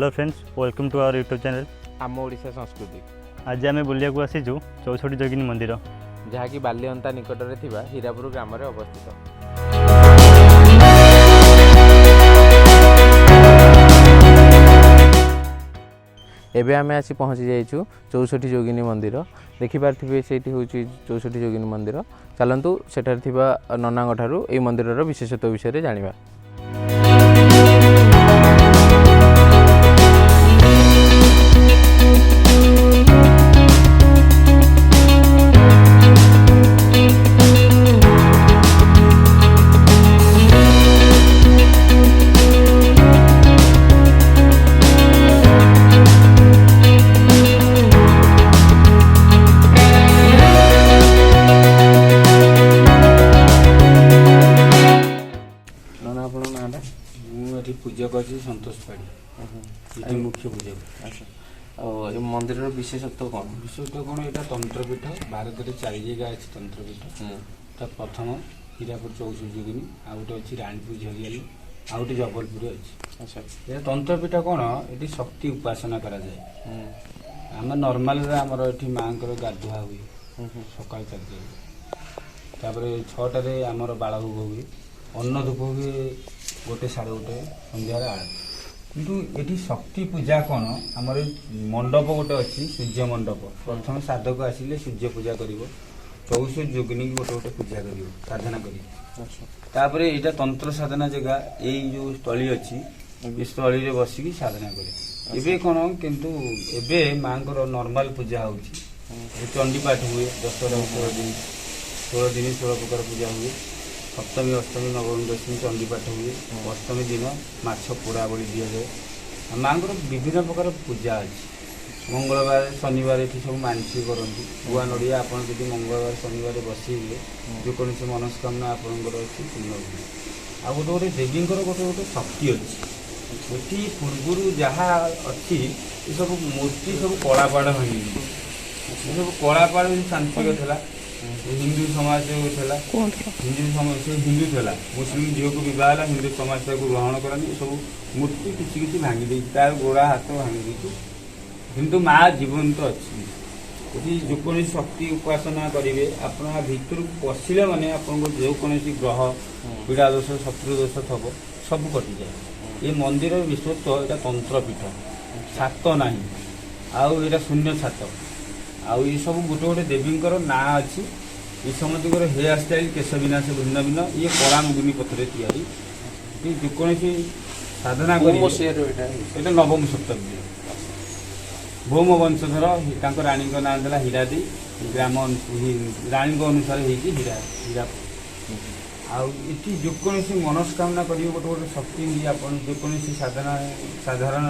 Hello friends, welcome to our YouTube channel आम ओडिशा संस्कृति। आज आम बुलिया आसीचु चौसठी जोगिनी मंदिर जहाँकि बालिअंता निकट में हीरापुर ग्राम में अवस्थित। एबे आमे आसी पहुँची जाइछु चौसठी जोगिनी मंदिर। देखिपारे से चौसठी जोगिनी मंदिर। चलतु सेठार थिबा ननांग ठारू एई मंदिरर विशेषत्व विषय जानिबा। पूजक अच्छी संतोष पाड़ी मुख्य पूजक। अच्छा, ये मंदिर विशेषत्व कौन? विशेषत्व कौन? यहाँ तंत्रपीठ भारत में 4 जगह अच्छी तंत्रपीठ। प्रथम हीरापुर चौसठी जोगिनी, आ गोटे अच्छी राणीपुर झरियाली, आ गोटे जबलपुर अच्छी। अच्छा, ये तंत्रपीठ कौन? ये शक्ति उपासना करा जाए। आम नर्माल आमर ये माँ गाधुआ हुए सकाल 4 टाइम, 6टार आमर बालभोग हुए, अन्न धूप हुए गोटे 1:30 संध्यार आरती। किंतु ये शक्ति पूजा कौन? आमर मंडप गोटे अच्छी सूर्य मंडप। प्रथम साधक आसिले सूर्य पूजा कर 64 जोगिनी गोटे गोटे पूजा कर साधना कर। यहाँ तंत्र साधना जगह यही जो स्थली अच्छी स्थली बसिकी साधना करे। एबे कौन किंतु एबे माँ नॉर्मल पूजा होची। चंडी पाठ हुए 10 16 दिन 16 प्रकार पूजा हुए। सप्तमी अष्टमी नवमी दशमी चंडी पाठ हुए। अष्टमी दिन माछ पोड़ा बलि दि जाए। माँ विभिन्न प्रकार पूजा अच्छी। मंगलवार शनिवार ये सब मानसिक करती गुआ नड़िया आप मंगलवार शनिवार बसइबे जेकोसी मनस्कामना आपंकर अच्छी पूर्ण हुए। आ गोटे गोटे देवी गोटे गोटे शक्ति अच्छी। ये पूर्व जहाँ अच्छी ये सब मूर्ति सब कलापाड़ भांगी सब कलापाड़ शांतिक था। हिंदू समाज था हिंदू था मुस्लिम झील को बह हिंदू समाज को ग्रहण करनी सब मूर्ति किसी किसी भांगी तार गोड़ा हाथ भांगी किंतु माँ जीवंत अच्छी। यदि जो शक्ति उपासना करेंगे आप भर पशिले मैंने आपको जो कौन ग्रह पीड़ा दोष शत्रु दोष थब सब कटि जाए। ये मंदिर विशेषत्व यहाँ तंत्रपीठ छात ना आउ शून्य छात आउ ये सब गोटे गोटे देवींकर ना अच्छी। ये समस्त हेयर स्टाइल केश विन्यास भिन्न भिन्न ये कला मुगुनी पथर तैयारी जेकोसी साधना कर नवम शताब्दी भौम वंशधर राणी ना देला हीरादी ग्राम राणी अनुसार हीरा हीरा आती जेकोसी मनस्कामना करेंगे गोटे गोटे शक्ति आप जेकोसी साधना साधारण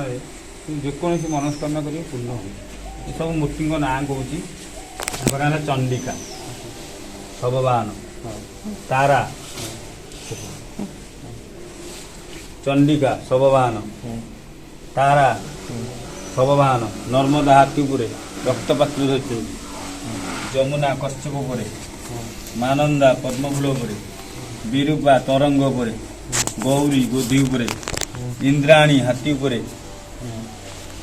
जेकोसी मनस्कामना करेंगे पूर्ण हुए। सब मूर्ति ना कौन चंडिका सबवाहन तारा चंडिका सबवाहन तारा सबवाहन नर्मदा हाथीपुरे रक्तपात्र धरती जमुना कश्यपुरे मानंदा पद्मफूलपुरे विरूपा तरंगपुरे गौरी गोधीपुरे इंद्राणी हाथीपुरे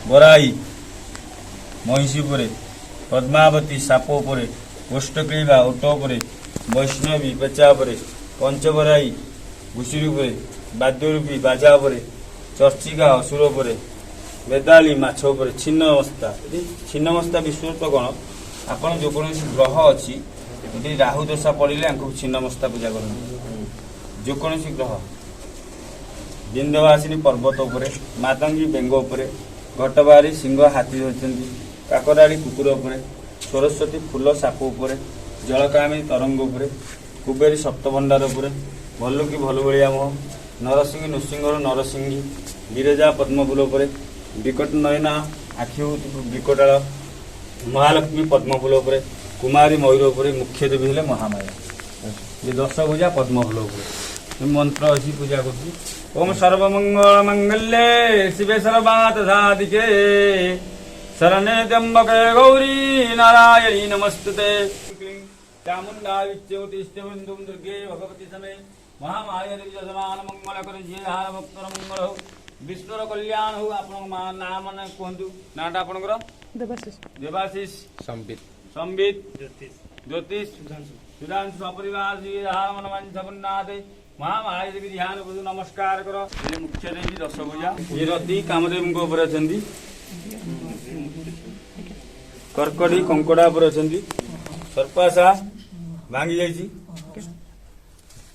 बराई महिषीपुरे पद्मावती सापोपुरे गोष्ठक्रीवा ओटोपुरे वैष्णवी पेचापुरे पंचबराई घुषुरीपुरे बाद्यरूपी बाजापुरे चर्चिका असुरपुरे बेदाली माछपुरे छिन्नमस्ता। छिन्नमस्ता विश्वत्व कौन? आपड़ जो कौन ग्रह अच्छी ये राहु दशा पड़े छिन्नमस्ता पूजा कर जेकोसी ग्रह बिंदवासिनी पर्वत उपरे मातंगी बेंग उपरे घटबारी सिंह हाथी धरती काकराड़ी कुकुर उपरे सरस्वती फूल साप उपरे जलकामी तरंग उपरे कुबेरी सप्तभंडार उपरे भल्लुकी भलुबलिया मोह नरसिंह नृसिंह नरसिंही विरजा पद्मफूल उपरे विकट नयना आखि विकटाल महालक्ष्मी पद्मफूल उपरे कुमारी मयूर उपरे मुख्य देवी हेले महामाया। ये 10 भुजा पद्मफूल उपरे मंत्र अच्छी पूजा कर। ओम सर्वमंगल मंगल्ये शिवे सर्वार्थ साधिके शरणे त्र्यंबके गौरी नारायणी नमस्तुते। चामुंडा विच्युतिष्ठिबिंदुं दुर्गे भगवती समे महामाया देवी समान मंगल कर जे हार भक्त मंगल विश्वर कल्याण हो आपण ना माने कहतु नाटा आपणकर देवाशीष संबित संबित ज्योतिष सुधांशु सपरिवार जी हार मन मान जगन्नाथ महामाया देवी ध्यान बुझु नमस्कार करो ये मुख्य देवी दश भुजा ये रति कामदेव को ऊपर अछंदी कर्कड़ी कंकड़ा ऊपर अछंदी सर्पासा भांगी जाइछि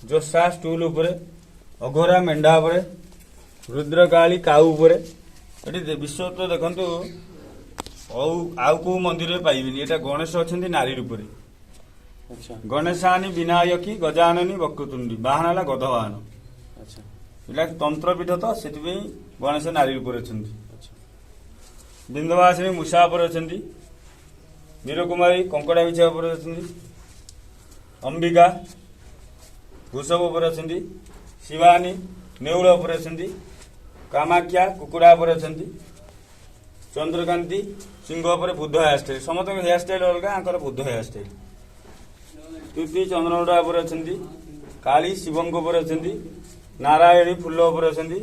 जोसा स्टूल ऊपर अघोरा मेंढा ऊपर रुद्रकाली काऊ ऊपर एटी विश्व तो देखंतु आउ को मंदिर पाइबिनी एटा गणेश अछंदी नारी रूप रे अच्छा गणेशानी विनायकी गजाननी वक्रतुंडी बाहन है गधवाहन अच्छा इला तंत्रपीठ तो से गणेश नारी रूप अछंदी अच्छा बिंदवासिनी मूषा पर अछंदी वीरकुमारी कंकड़ा बिछा पर अछंदी अंबिका वृषभ पर अछंदी शिवानी नेउल पर अछंदी कामाख्या कुकुड़ा पर अछंदी चंद्रकांति सिंह पर बुद्ध हेयर स्टाइल समस्त हेयर स्टाइल अलग आंकर बुद्ध हेयर स्टाइल तुति चंद्रनोड़ा पर अछंदी काली शिवंग पर अछंदी नारायणी फूल पर अछंदी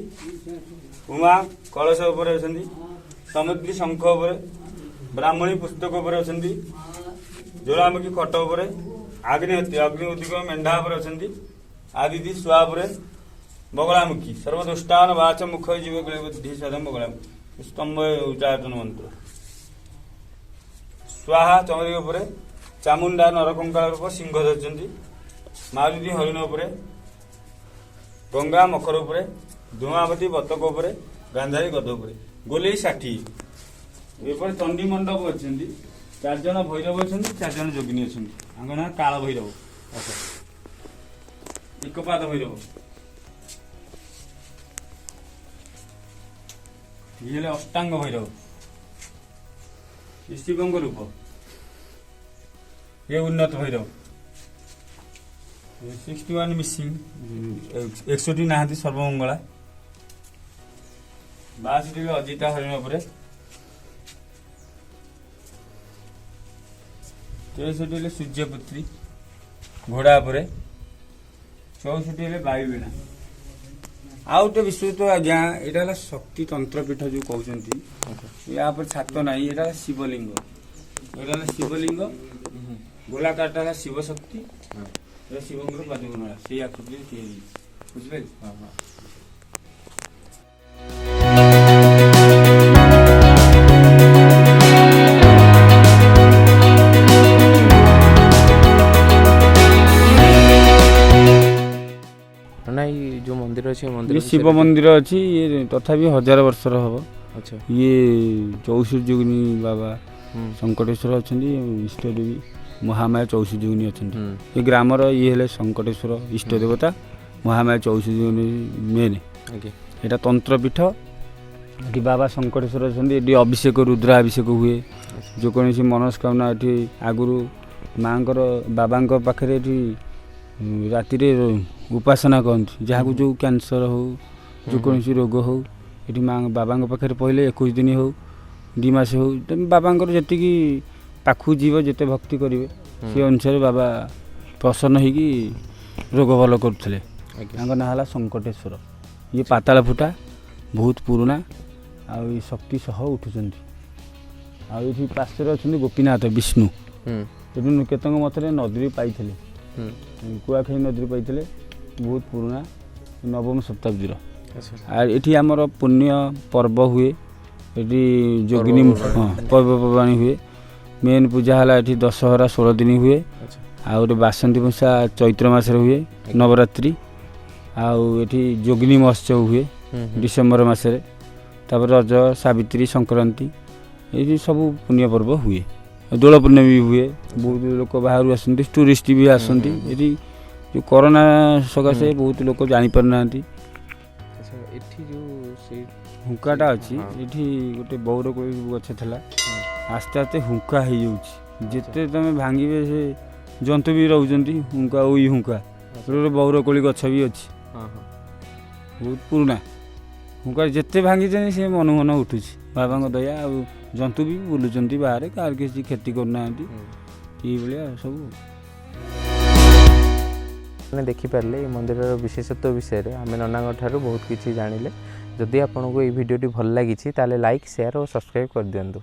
उमा कलश पर अछंदी समुद्री शंख पर ब्राह्मणी पुस्तक पर अछंदी ज्वालामुखी खट पर अग्निहोत्री अग्निहोत्री मेंढा पर अछंदी आदिति सुआ पर बगलामुखी सर्वदुष्टान वाच मुख जीव बुद्धि सदम बगलामुखी स्तंभ उच्चाटन मंत्र स्वाहा चंद्रिक उपर चामुंडा नरकंकाल रूप सिंह धरती मारुति हरिण उपर गंगा मकर उपर धूमावती बतक उपर गांधारी गद उपर गोले 60 एपर चंडी मंडप अच्छे 4 जन भैरव अच्छा 4 जन जोगिनी अच्छा आंगना काल भैरव एकपाद भैरव ये अष्टांग भैरव शिवंग रूप ये उन्नत भैरव 61 मिसिंग 61 नहांती सर्वमंगला 62 अजिता हरिण उपर 63 सूर्यपुत्री घोड़ा उपर 64 वायुवीणा आउ गोटे विषय तो आज्ञा यहाँ शक्ति तंत्रपीठ जो कहते या छात ना यहाँ शिवलिंग यहाँ शिवलिंग गोलाकार शिव शक्ति शिवंग पादुकमला से आकृति बुझे ना ये जो मंदिर अच्छे ये शिव मंदिर अच्छी ये तथापि 1000 वर्षर हम अच्छा ये 64 जोगिनी बाबा संकटेश्वर अच्छा इष्ट देवी महामाया 64 जोगिनी अच्छा ये ग्रामर ये हेले संकटेश्वर इष्ट देवता महामाया 64 जोगिनी मेन यहाँ तंत्रपीठ ये बाबा संकटेश्वर अच्छा ये अभिषेक रुद्राभिषेक हुए जो कौन मनस्कामना ये आगुरी माँ बाबा पाखे राति उपासना कहती जहाँ को जो कैंसर हो जो कौन रोग हो ये माँ बाबा पाखे पहले 21 दिन हो 2 मास हो बाबा जी पाखु जीव जिते भक्ति करेंगे से अनुसार बाबा प्रसन्न होगी रोग भल करुले ना है संकटेश्वर ये पाताल फुटा बहुत पुराना आई शक्ति सह उठुंट आई पार्श्व अच्छा गोपीनाथ विष्णु ये निकेतन मतरे नदी पाई कुआखाई नदी पाई बहुत पुराना नवम शताब्दीर ये आमर पुण्य पर्व हुए ये जोगिनी पर्वपर्वाणी हुए मेन पूजा है ये दशहरा 16 दिन हुए आ बासंती पूजा चैत्र मास हुए नवरात्रि आठी जोगिनी महोत्सव हुए डिसेम्बर मसरे तापर रज सावित्री संक्रांति ये सब पुण्य पर्व हुए दोल पूर्णिमा भी हुए बहुत लोक बाहर आसती टूरिस्ट भी आसती ये जो कोरोना सकाशे बहुत लोक जापर ना हुंकाटा अच्छी ये गोटे बौर कोई गछ था आस्ते आस्ते हुंका हो जिते तुम भांगे से जंतु भी रोच हुंका उई हुंका बौर कोली गछ भी अच्छी बहुत पुराना हुंका जिते भांगी से मन मन उठू बाबा दया जंतु भी बुलूँ बाहर कार किसी क्षति करना ये सब मैंने देखिपारे मंदिर विशेषत्व विषय में आम नना ठार बहुत किसी जानिले जदि आपको ये वीडियोटी भल लगी ताले लाइक शेयर और सब्सक्राइब कर दिंतु।